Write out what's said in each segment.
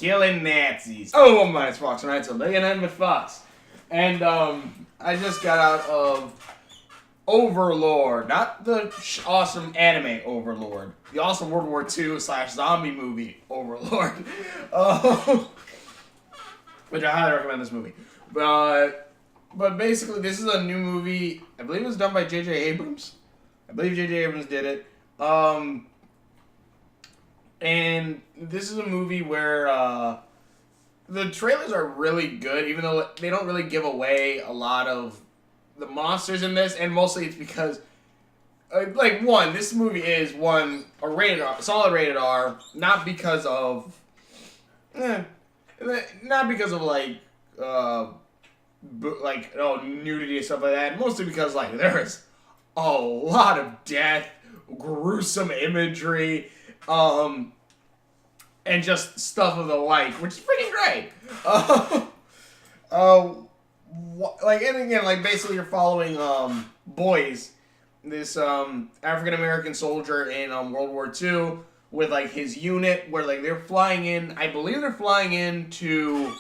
Killen Nazis. Oh, my, it's Fox, right? So they can end with Fox. And I just got out of Overlord, not the awesome anime Overlord, the awesome World War II / zombie movie Overlord, which I highly recommend this movie. But basically, this is a new movie. I believe it was done by J.J. Abrams. I believe J.J. Abrams did it. And this is a movie where the trailers are really good, even though they don't really give away a lot of the monsters in this, and mostly it's because, this movie is a rated R, solid rated R, not because of nudity and stuff like that. Mostly because there is a lot of death, gruesome imagery, and just stuff of the like, which is freaking great. Basically you're following Boys, this African American soldier in World War II with his unit, where they're flying in. I believe they're flying into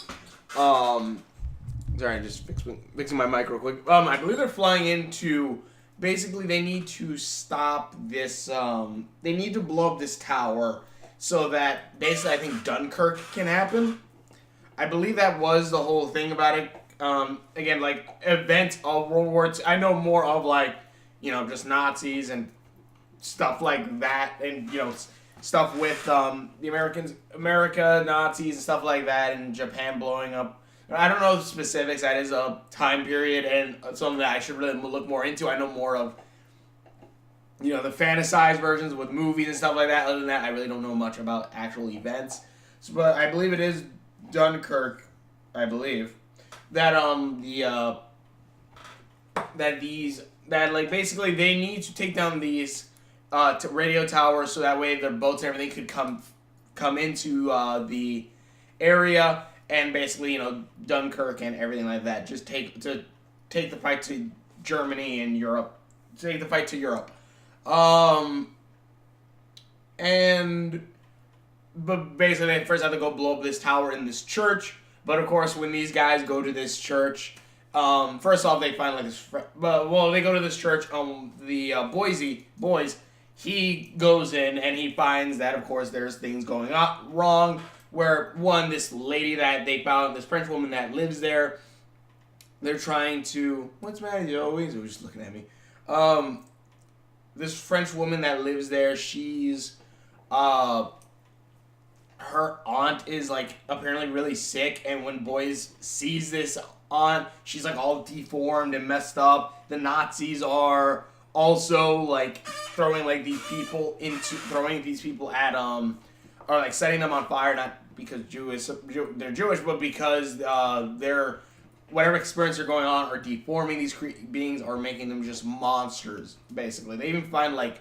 sorry, just fixing my mic real quick. I believe they're flying into. Basically, they need to stop this. They need to blow up this tower so that basically, I think Dunkirk can happen. I believe that was the whole thing about it. Again, events of World War II. I know more of just Nazis and stuff like that, and stuff with the America Nazis and stuff like that, and Japan blowing up. I don't know the specifics. That is a time period and something that I should really look more into. I know more of, the fantasized versions with movies and stuff like that. Other than that, I really don't know much about actual events. But I believe it is Dunkirk. I believe that basically they need to take down these radio towers so that way their boats and everything could come into the area. And basically, Dunkirk and everything like that, just take the fight to Germany and Europe. Take the fight to Europe. But basically, they first have to go blow up this tower in this church. But of course, when these guys go to this church, first off, they find they go to this church. The boys, he goes in and he finds that, of course, there's things going on wrong. Where, this lady that they found, this French woman that lives there, they're trying to... What's the matter? You always were just looking at me. This French woman that lives there, she's... her aunt is, apparently really sick, and when Boys sees this aunt, she's, all deformed and messed up. The Nazis are also, throwing these people at, or setting them on fire, not because they're Jewish, but because they're whatever experience they're going on are deforming these beings or making them just monsters. Basically, they even find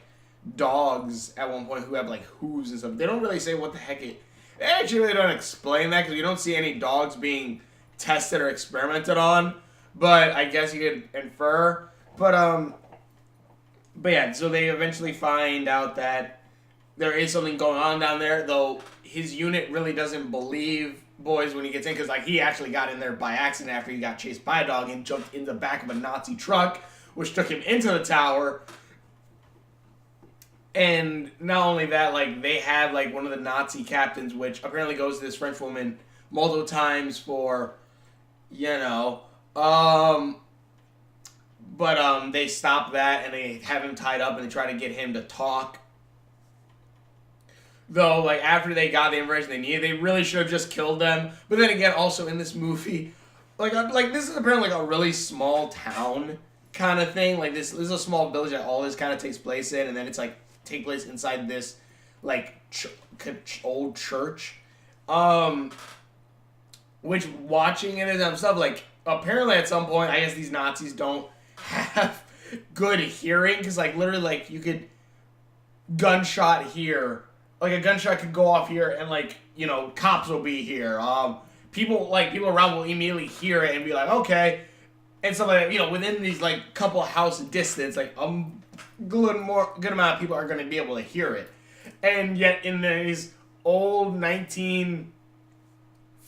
dogs at one point who have hooves and stuff. They don't really say what the heck it. They actually really don't explain that because you don't see any dogs being tested or experimented on. But I guess you could infer. But yeah. So they eventually find out that there is something going on down there, though his unit really doesn't believe Boys when he gets in, because he actually got in there by accident after he got chased by a dog and jumped in the back of a Nazi truck, which took him into the tower. And not only that, they have one of the Nazi captains, which apparently goes to this French woman multiple times for, but they stop that and they have him tied up and they try to get him to talk. Though, after they got the information they needed, they really should have just killed them. But then again, also in this movie, this is apparently a really small town kind of thing. This is a small village that all this kind of takes place in, and then it's take place inside this old church. Which watching it and stuff apparently at some point, I guess these Nazis don't have good hearing because literally you could gunshot here. A gunshot could go off here and cops will be here. People around will immediately hear it and be okay. And so within these couple house distance, good amount of people are going to be able to hear it. And yet in these old 19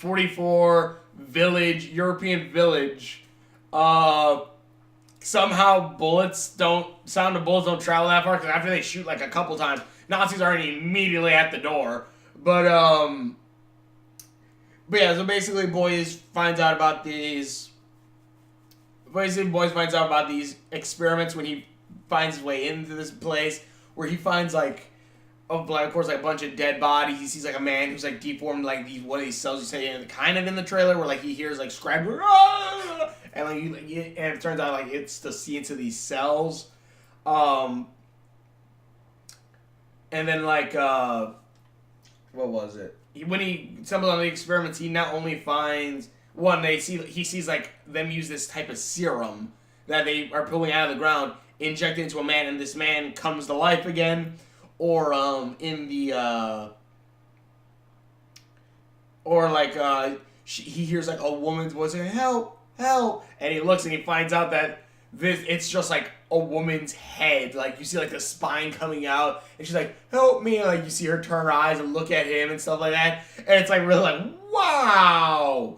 44 village, European village. Somehow sound of bullets don't travel that far, because after they shoot like a couple times, Nazis are immediately at the door. But yeah, so basically Boys finds out about these experiments when he finds his way into this place, where he finds like, of course, like a bunch of dead bodies. He sees like a man who's like deformed, like one of these cells you say kind of in the trailer, where like he hears like screaming, and like and it turns out like it's to see into these cells, and then like what was it? When he stumbles on the experiments, he not only finds he sees like them use this type of serum that they are pulling out of the ground, inject it into a man, and this man comes to life again. Or he hears like a woman's voice saying, "Help, help!" And he looks and he finds out that it's just like a woman's head. Like you see like the spine coming out, and she's like, "Help me!" And like you see her turn her eyes and look at him and stuff like that. And it's like really like, wow,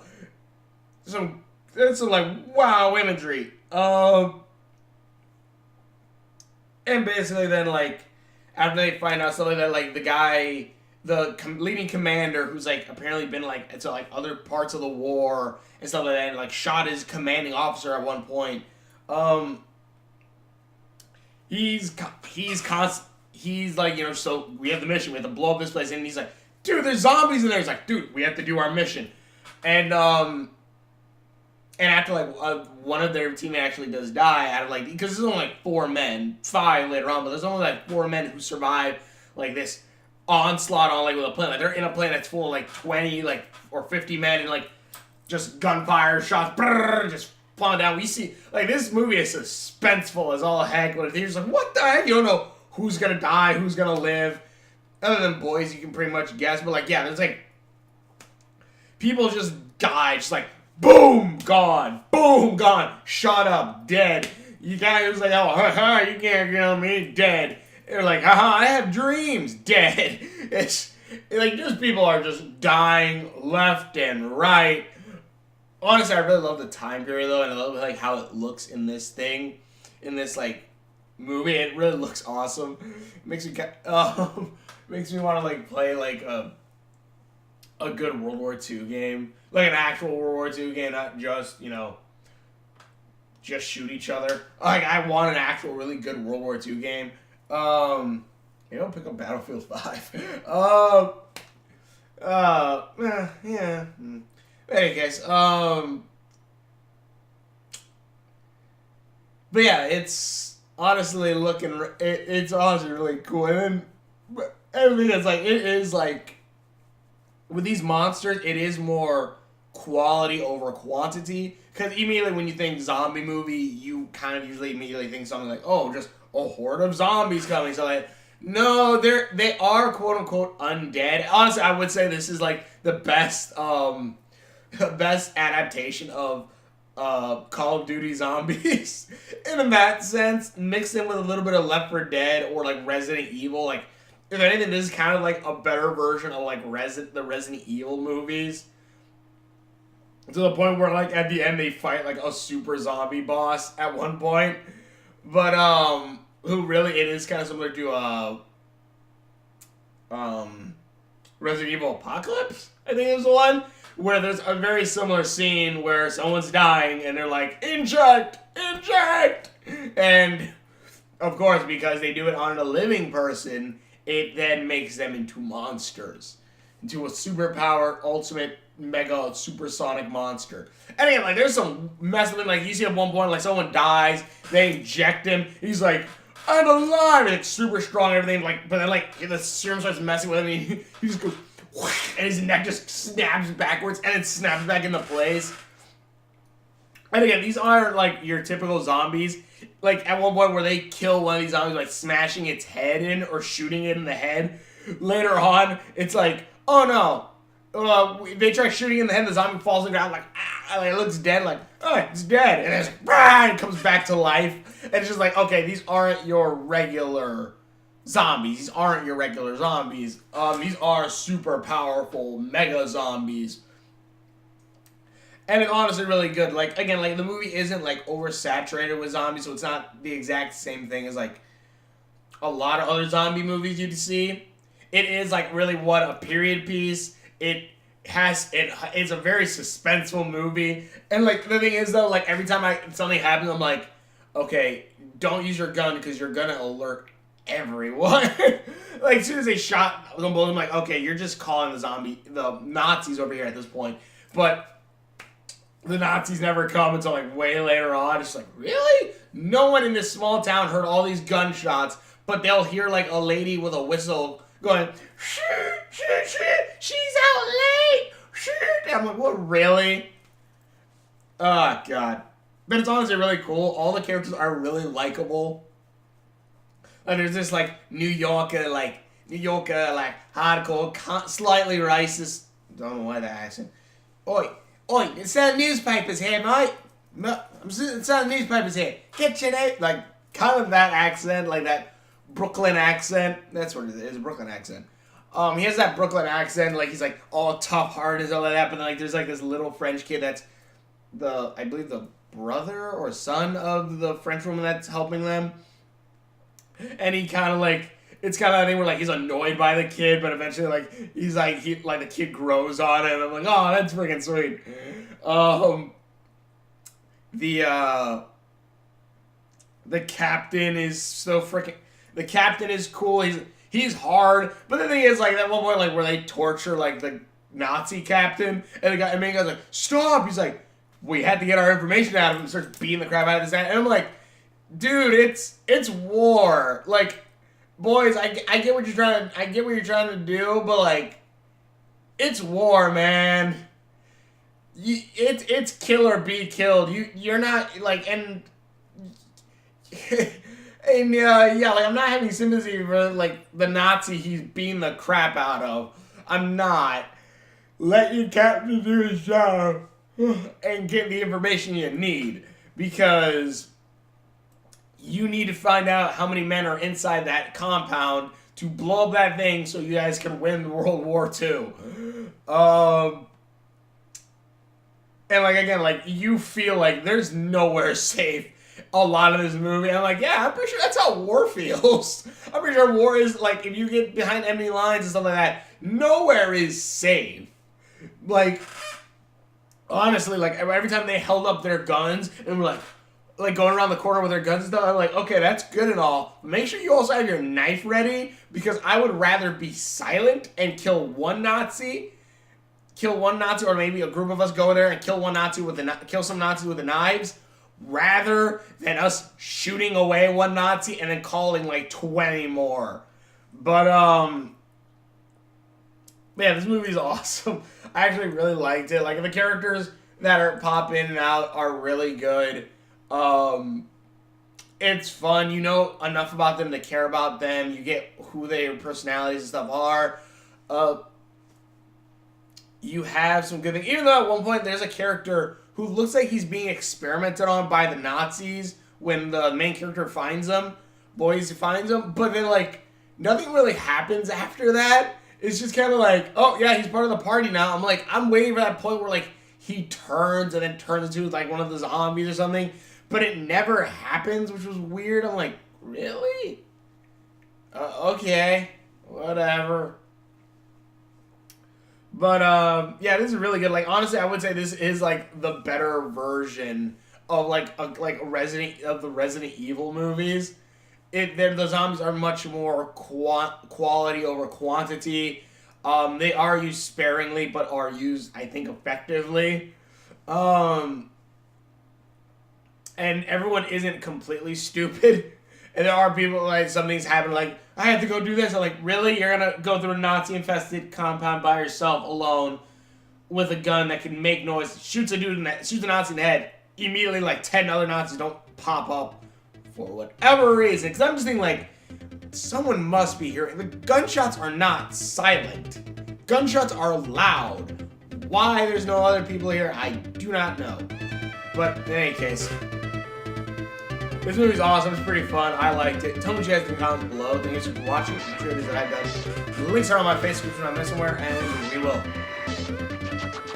some like wow imagery. And basically then like, after they find out something that like the guy, the leading commander, who's like apparently been like into like other parts of the war and stuff like that, and like shot his commanding officer at one point. He's like, you know, so we have the mission, we have to blow up this place, and he's like, dude, there's zombies in there. He's like, dude, we have to do our mission, and after like one of their teammates actually does die out of like, because there's only like 4 men, 5 later on, but there's only like 4 men who survive like this onslaught on like with a plane. Like they're in a plane that's full of like 20 like or 50 men, and like just gunfire shots, just plowing down. We see like this movie is suspenseful as all heck, but you're just like, what the heck? You don't know who's gonna die, who's gonna live. Other than Boys, you can pretty much guess, but like yeah, there's like people just die, just like. Boom, gone. Boom, gone. Shot up, dead. You guy was like, oh, haha, you can't kill me, dead. They're like, haha, I have dreams, dead. It's like, just people are just dying left and right. Honestly, I really love the time period though, and I love like how it looks in this like movie. It really looks awesome. It makes me want to like play like a good World War II game. Like an actual World War II game, not just, you know, just shoot each other. Like, I want an actual really good World War II game. Maybe I'll pick up Battlefield 5. Yeah. Anyway, guys, but yeah, it's honestly it's honestly really cool. And then, everything that's like, it is like, with these monsters, it is more quality over quantity. Because immediately when you think zombie movie, you kind of usually immediately think something like, oh, just a horde of zombies coming. So like, no, they are quote unquote undead. Honestly, I would say this is like the best adaptation of Call of Duty Zombies in that sense, mixed in with a little bit of Left 4 Dead or like Resident Evil. Like, if anything, this is kind of like a better version of like the Resident Evil movies. To the point where like at the end they fight like a super zombie boss at one point. But who really, it is kind of similar to Resident Evil Apocalypse, I think is the one, where there's a very similar scene where someone's dying and they're like, inject! Inject! And of course, because they do it on a living person, it then makes them into monsters. Into a superpower, ultimate, mega, supersonic monster. And again, like, there's some mess with him. Like, you see at one point, like, someone dies, they inject him, he's like, I'm alive! And it's super strong and everything, like, but then, like, the serum starts messing with him, and he just goes, and his neck just snaps backwards, and it snaps back into place. And again, these aren't, like, your typical zombies. Like, at one point where they kill one of these zombies by smashing its head in or shooting it in the head. Later on, it's like, oh no. They try shooting in the head, the zombie falls on the ground, like, ah, like, it looks dead, like, oh, it's dead. And it's like, ah, it comes back to life. And it's just like, okay, these aren't your regular zombies. These aren't your regular zombies. These are super powerful mega zombies. And it's honestly really good. Like, again, like, the movie isn't, like, oversaturated with zombies, so it's not the exact same thing as, like, a lot of other zombie movies you'd see. It is, like, really what a period piece. It's a very suspenseful movie. And, like, the thing is, though, like, every time something happens, I'm like, okay, don't use your gun because you're gonna alert everyone. Like, as soon as they shot them both, I'm like, okay, you're just calling the Nazis over here at this point. But the Nazis never come until, like, way later on. It's like, really? No one in this small town heard all these gunshots, but they'll hear, like, a lady with a whistle going, shoot, shoot, shoot, she's out late, shoot. And I'm like, what, really? Oh, God. But it's honestly really cool. All the characters are really likable. And there's this, like, New Yorker, hardcore, slightly racist. Don't know why that accent. Oi, it's selling newspapers here, mate. I'm selling newspapers here. Get your name. Like, kind of that accent, like that Brooklyn accent. That's what it is, a Brooklyn accent. He has that Brooklyn accent, like, he's, like, all tough-hearted and all of that, but then, like, there's, like, this little French kid that's I believe the brother or son of the French woman that's helping them. And he kind of, like, it's kind of that thing where, like, he's annoyed by the kid, but eventually, like, the kid grows on him. I'm like, oh, that's freaking sweet. The captain is so freaking... The captain is cool. He's hard. But the thing is, like, that one point, like, where they torture, like, the Nazi captain, and the main guy's like, stop! He's like, we had to get our information out of him, and starts beating the crap out of this guy. And I'm like, dude, it's war. Like, boys, I get what you're trying to do, but, like, it's war, man. It's kill or be killed. You're not, like, and like, I'm not having sympathy for, like, the Nazi he's beating the crap out of. I'm not. Let your captain do his job and get the information you need, because you need to find out how many men are inside that compound to blow up that thing so you guys can win World War II. And, like, again, like, you feel like there's nowhere safe a lot of this movie. I'm like, yeah, I'm pretty sure that's how war feels. I'm pretty sure war is, like, if you get behind enemy lines and stuff like that, nowhere is safe. Like, honestly, like, every time they held up their guns and were like going around the corner with their guns and stuff, I'm like, okay, that's good and all. Make sure you also have your knife ready, because I would rather be silent and kill one Nazi, or maybe a group of us go in there and kill some Nazis with the knives, rather than us shooting away one Nazi and then calling, like, 20 more. But, yeah, this movie's awesome. I actually really liked it. Like, the characters that pop in and out are really good. It's fun. You know enough about them to care about them. You get who their personalities and stuff are. You have some good things. Even though at one point there's a character who looks like he's being experimented on by the Nazis when the main character finds him. But then, like, nothing really happens after that. It's just kind of like, oh, yeah, he's part of the party now. I'm like, I'm waiting for that point where, like, he turns and then turns into, like, one of the zombies or something. But it never happens, which was weird. I'm like, really? Okay. Whatever. But, yeah, this is really good. Like, honestly, I would say this is, like, the better version of, the Resident Evil movies. The zombies are much more quality over quantity. They are used sparingly, but are used, I think, effectively. And everyone isn't completely stupid. And there are people, like, something's happened, like, I have to go do this. I'm like, really? You're going to go through a Nazi-infested compound by yourself, alone, with a gun that can make noise, shoots a Nazi in the head. Immediately, like, 10 other Nazis don't pop up for whatever reason. Because I'm just thinking, like, someone must be here. The gunshots are not silent. Gunshots are loud. Why there's no other people here, I do not know. But in any case, this movie's awesome. It's pretty fun. I liked it. Tell me what you guys think in the comments below. Thank you for watching. I'm sure that I've done. The links are on my Facebook if you're not missing somewhere, and we will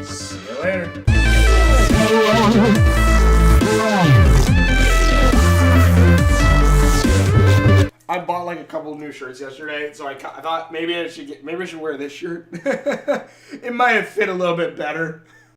see you later. I bought like a couple of new shirts yesterday, so I thought maybe I should wear this shirt. It might have fit a little bit better.